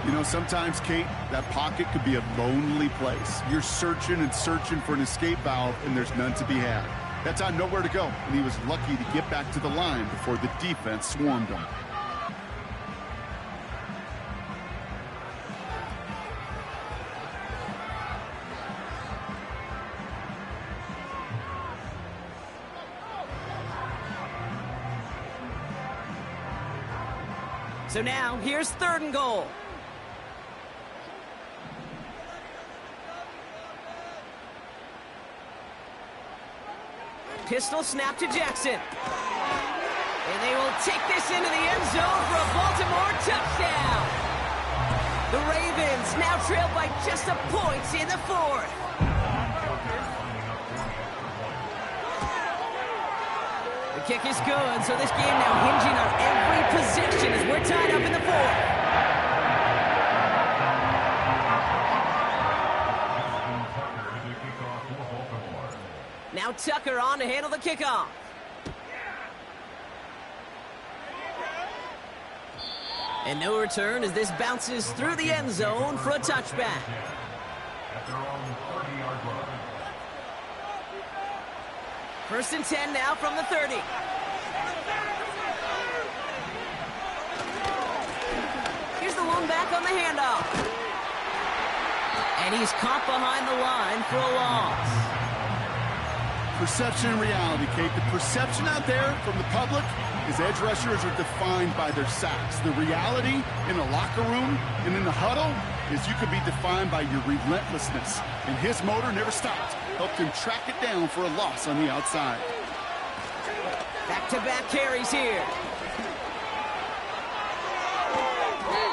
Speaker 2: You know, sometimes, Kate, that pocket could be a lonely place. You're searching and searching for an escape valve, and there's none to be had. That time, nowhere to go, and he was lucky to get back to the line before the defense swarmed him.
Speaker 1: So now, here's third and goal. Pistol snap to Jackson. And they will take this into the end zone for a Baltimore touchdown. The Ravens now trail by just a point in the fourth. The kick is good, so this game now hinging on every possession as we're tied up in the fourth. Now Tucker on to handle the kickoff. And no return as this bounces through the end zone for a touchback. First and 10 now from the 30. Here's the one back on the handoff. And he's caught behind the line for a loss.
Speaker 2: Perception and reality, Kate. The perception out there from the public is edge rushers are defined by their sacks. The reality in the locker room and in the huddle is you could be defined by your relentlessness. And his motor never stopped. Helped him track it down for a loss on the outside.
Speaker 1: Back-to-back carries here.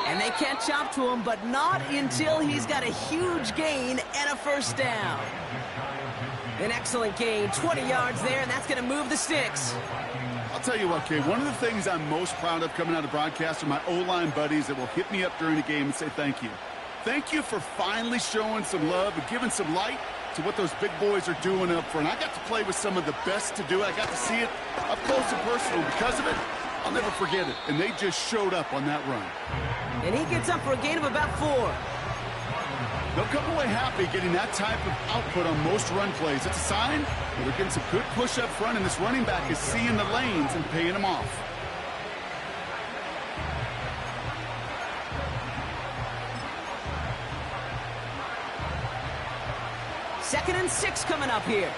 Speaker 1: And they catch up to him, but not until he's got a huge gain and a first down. An excellent gain, 20 yards there, and that's going to move the sticks.
Speaker 2: I'll tell you what, Kate, one of the things I'm most proud of coming out of broadcast are my O-line buddies that will hit me up during the game and say thank you. Thank you for finally showing some love and giving some light to what those big boys are doing up front. I got to play with some of the best to do it. I got to see it up close and personal. Because of it, I'll never forget it. And they just showed up on that run.
Speaker 1: And he gets up for a gain of about 4.
Speaker 2: They'll come away happy getting that type of output on most run plays. It's a sign that they're getting some good push up front, and this running back is seeing the lanes and paying them off.
Speaker 1: Second and 6 coming up here.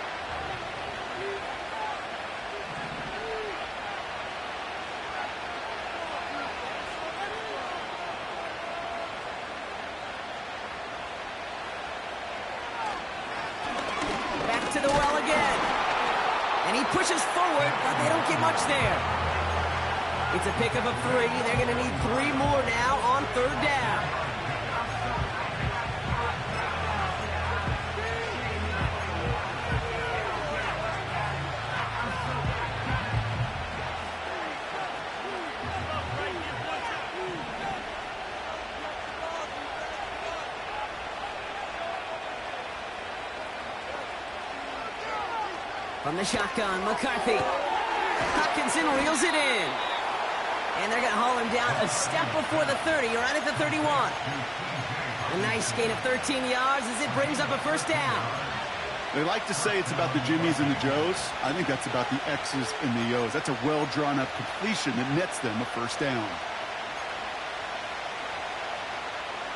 Speaker 1: And he pushes forward, but they don't get much there. It's a pickup of 3. They're going to need 3 more now on 3rd down. From the shotgun, McCarthy. Hopkinson reels it in. And they're going to haul him down a step before the 30, right at the 31. A nice gain of 13 yards as it brings up a 1st down.
Speaker 2: They like to say it's about the Jimmies and the Joes. I think that's about the X's and the O's. That's a well-drawn-up completion that nets them a 1st down.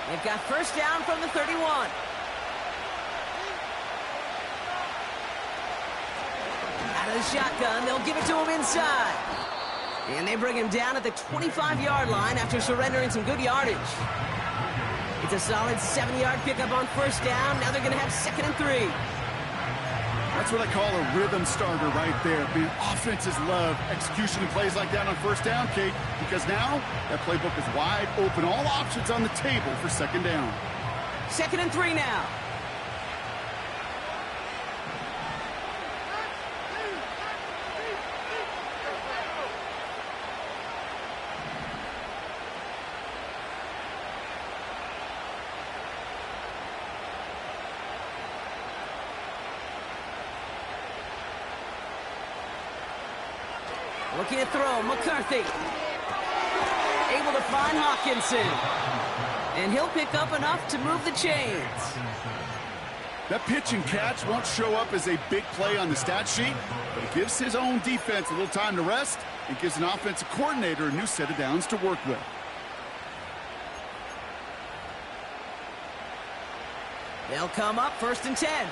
Speaker 1: They've got 1st down from the 31. Out of the shotgun, they'll give it to him inside. And they bring him down at the 25-yard line after surrendering some good yardage. It's a solid 7-yard pickup on 1st down. Now they're going to have 2nd and 3.
Speaker 2: That's what I call a rhythm starter right there. Man, offenses love execution and plays like that on 1st down, Kate, because now that playbook is wide open. All options on the table for 2nd down.
Speaker 1: 2nd and 3 now. Looking to throw, McCarthy. Able to find Hawkinson. And he'll pick up enough to move the chains.
Speaker 2: That pitch and catch won't show up as a big play on the stat sheet, but it gives his own defense a little time to rest and gives an offensive coordinator a new set of downs to work with.
Speaker 1: They'll come up 1st and 10.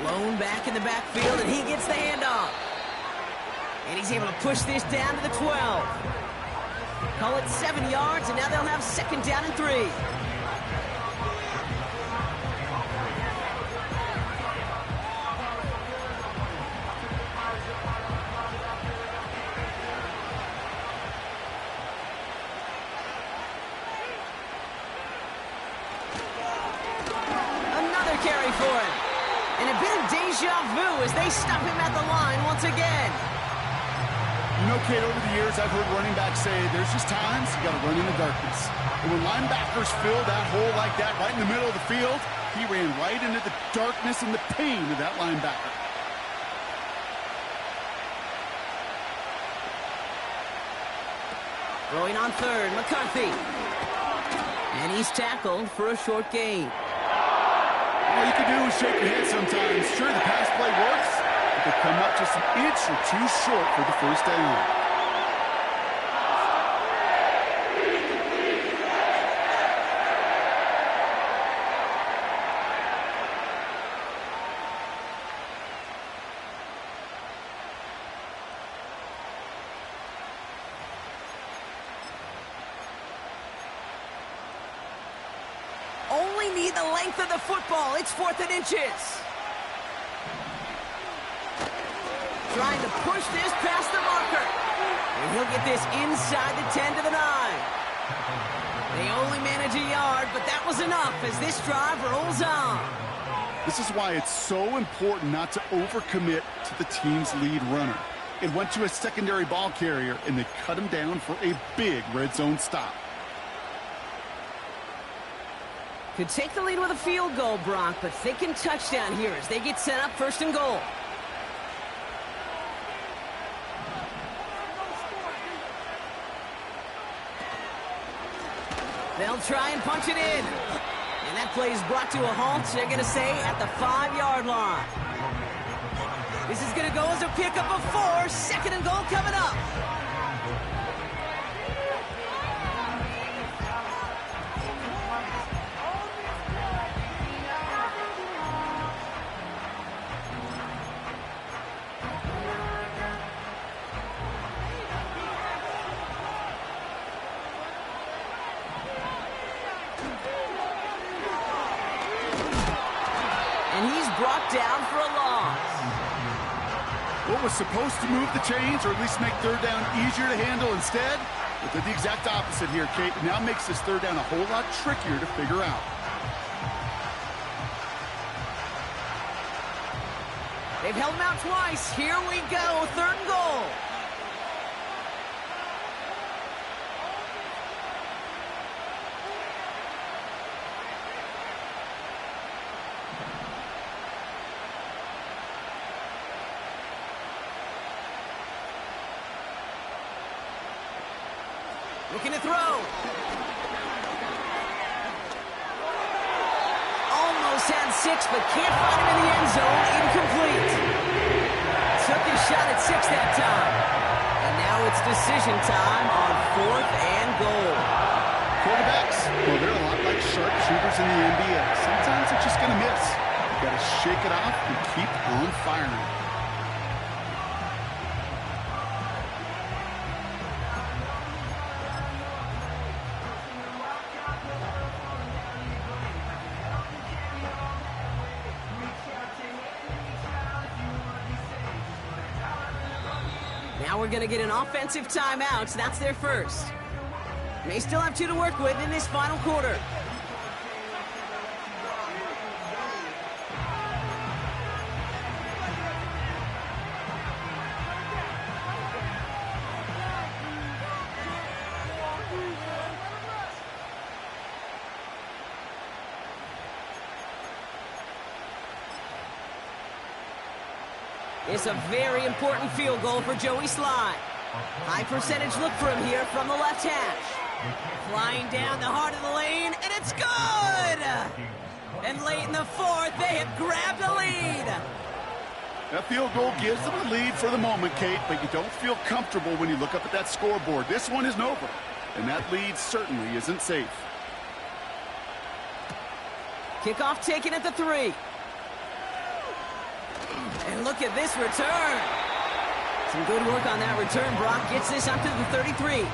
Speaker 1: Blown back in the backfield, and he gets the handoff. And he's able to push this down to the 12. Call it 7 yards, and now they'll have 2nd down and 3. Another carry for him. And a bit of deja vu as they stop him at the line once again.
Speaker 2: You know, Kate, over the years, I've heard running backs say there's just times you got to run in the darkness. And when linebackers fill that hole like that right in the middle of the field, he ran right into the darkness and the pain of that linebacker.
Speaker 1: Throwing on 3rd, McCarthy. And he's tackled for a short gain.
Speaker 2: All you can do is shake your head sometimes. Sure, the pass play works, but they come up just an inch or 2 short for the 1st down.
Speaker 1: Only need the length of the football. It's 4th and inches. Trying to push this past the marker. And he'll get this inside the 10 to the 9. They only manage a yard, but that was enough as this drive rolls on.
Speaker 2: This is why it's so important not to overcommit to the team's lead runner. It went to a secondary ball carrier, and they cut him down for a big red zone stop.
Speaker 1: Could take the lead with a field goal, Brock, but thinking touchdown here as they get set up 1st and goal. They'll try and punch it in. And that play is brought to a halt, they're going to say, at the 5-yard line. This is going to go as a pickup of 4. 2nd and goal coming up. down for a loss.
Speaker 2: What was supposed to move the chains, or at least make third down easier to handle, instead it did the exact opposite here, Kate. It now makes this third down a whole lot trickier to figure out.
Speaker 1: They've held him out twice. Here we go, 3rd and goal. Looking to throw. Almost had 6, but can't find him in the end zone. Incomplete. Took his shot at 6 that time. And now it's decision time on 4th and goal.
Speaker 2: Quarterbacks, well, they're a lot like sharpshooters in the NBA. Sometimes they're just going to miss. You got to shake it off and keep on firing.
Speaker 1: Now we're going to get an offensive timeout. That's their first. They still have 2 to work with in this final quarter. It's a very important field goal for Joey Slye. High percentage look for him here from the left hash. Flying down the heart of the lane, and it's good! And late in the 4th, they have grabbed a lead.
Speaker 2: That field goal gives them a lead for the moment, Kate, but you don't feel comfortable when you look up at that scoreboard. This one isn't over, and that lead certainly isn't safe.
Speaker 1: Kickoff taken at the 3. And look at this return. Some good work on that return. Brock gets this up to the 33.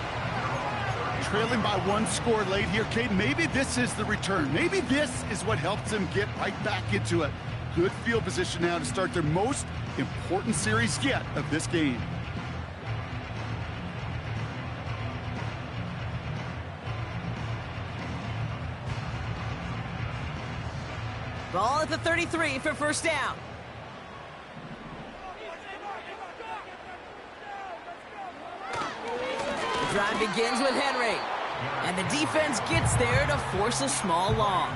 Speaker 2: Trailing by 1 score late here, Kate. Maybe this is the return. Maybe this is what helps them get right back into it. Good field position now to start their most important series yet of this game.
Speaker 1: Ball at the 33 for first down. The drive begins with Henry. And the defense gets there to force a small loss.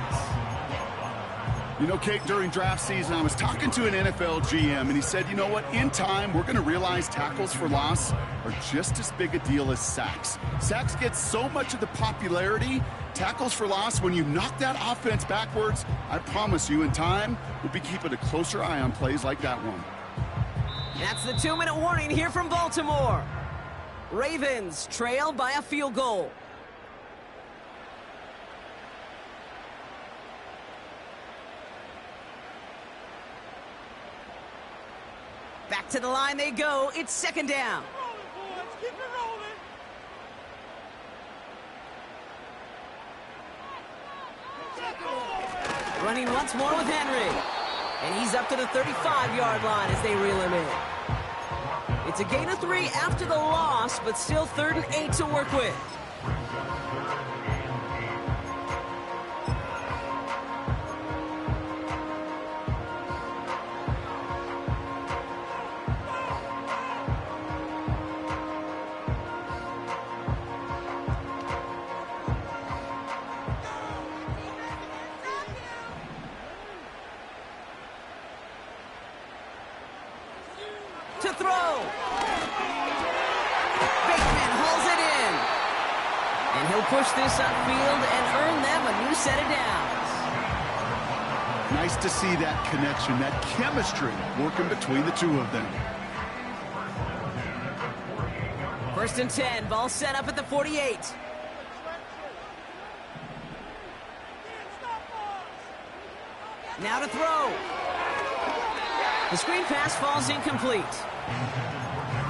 Speaker 2: You know, Kate, during draft season, I was talking to an NFL GM, and he said, you know what, in time, we're going to realize tackles for loss are just as big a deal as sacks. Sacks get so much of the popularity. Tackles for loss, when you knock that offense backwards, I promise you, in time, we'll be keeping a closer eye on plays like that one.
Speaker 1: That's the 2-minute warning here from Baltimore. Ravens trail by a field goal. Back to the line they go. It's second down.
Speaker 3: Keep it rolling.
Speaker 1: Running once more with Henry. And he's up to the 35-yard line as they reel him in. It's a gain of 3 after the loss, but still 3rd and 8 to work with. To throw. Bateman hauls it in. And he'll push this upfield and earn them a new set of downs.
Speaker 2: Nice to see that connection, that chemistry working between the two of them.
Speaker 1: 1st and 10, ball set up at the 48. Now to throw. The screen pass falls incomplete.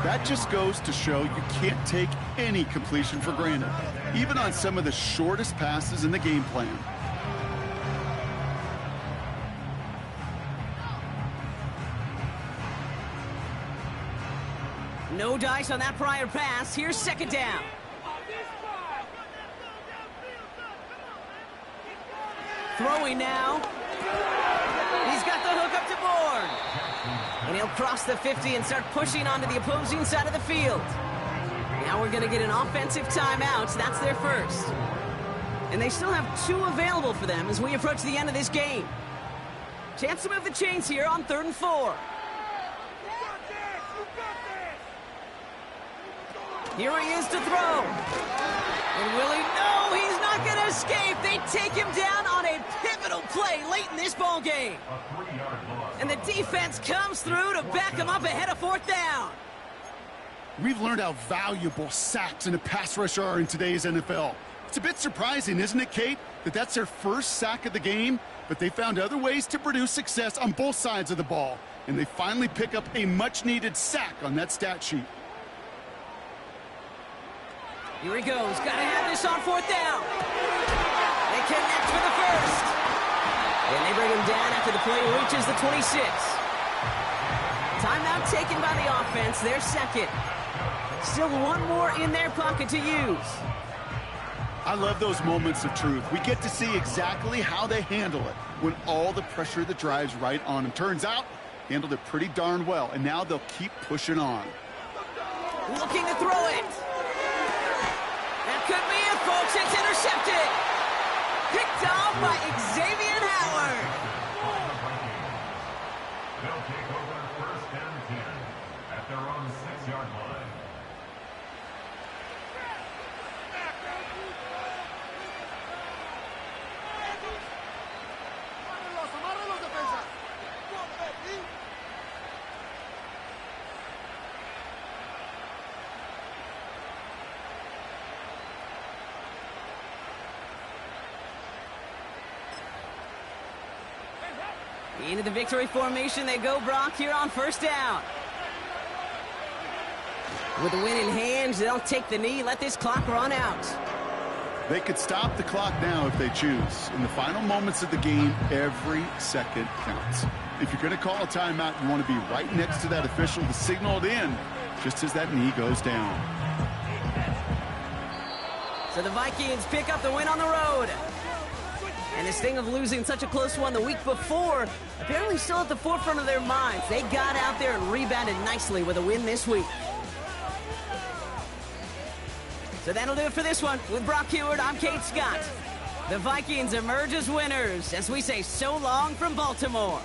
Speaker 2: That just goes to show you can't take any completion for granted, even on some of the shortest passes in the game plan.
Speaker 1: No dice on that prior pass. Here's second down. Throwing now. He's got the hook up to board. And he'll cross the 50 and start pushing onto the opposing side of the field. Now we're going to get an offensive timeout. That's their first. And they still have 2 available for them as we approach the end of this game. Chance to move the chains here on 3rd and 4. Here he is to throw. And will he? No, he's not going to escape. They take him down on a pivotal play late in this ball game. And the defense comes through to back him up ahead of 4th down.
Speaker 2: We've learned how valuable sacks and a pass rush are in today's NFL. It's a bit surprising, isn't it, Kate, that that's their first sack of the game, but they found other ways to produce success on both sides of the ball, and they finally pick up a much-needed sack on that stat sheet.
Speaker 1: Here he goes. Got to have this on 4th down. They connect for the first. And they bring him down after the play reaches the 26. Timeout taken by the offense. Their second. Still one more in their pocket to use.
Speaker 2: I love those moments of truth. We get to see exactly how they handle it when all the pressure that drives right on them. Turns out, handled it pretty darn well, and now they'll keep pushing on.
Speaker 1: Looking to throw it. That could be it, folks. It's intercepted. Picked off by Xavier Howard.
Speaker 4: They'll take over 1st and 10 at their own 6-yard line.
Speaker 1: Into the victory formation they go, Brock, here on 1st down. With the win in hand, they'll take the knee, let this clock run out.
Speaker 2: They could stop the clock now if they choose. In the final moments of the game, every second counts. If you're going to call a timeout, you want to be right next to that official to signal it in just as that knee goes down.
Speaker 1: So the Vikings pick up the win on the road. And this thing of losing such a close one the week before, apparently still at the forefront of their minds. They got out there and rebounded nicely with a win this week. So that'll do it for this one. With Brock Heward, I'm Kate Scott. The Vikings emerge as winners as we say so long from Baltimore.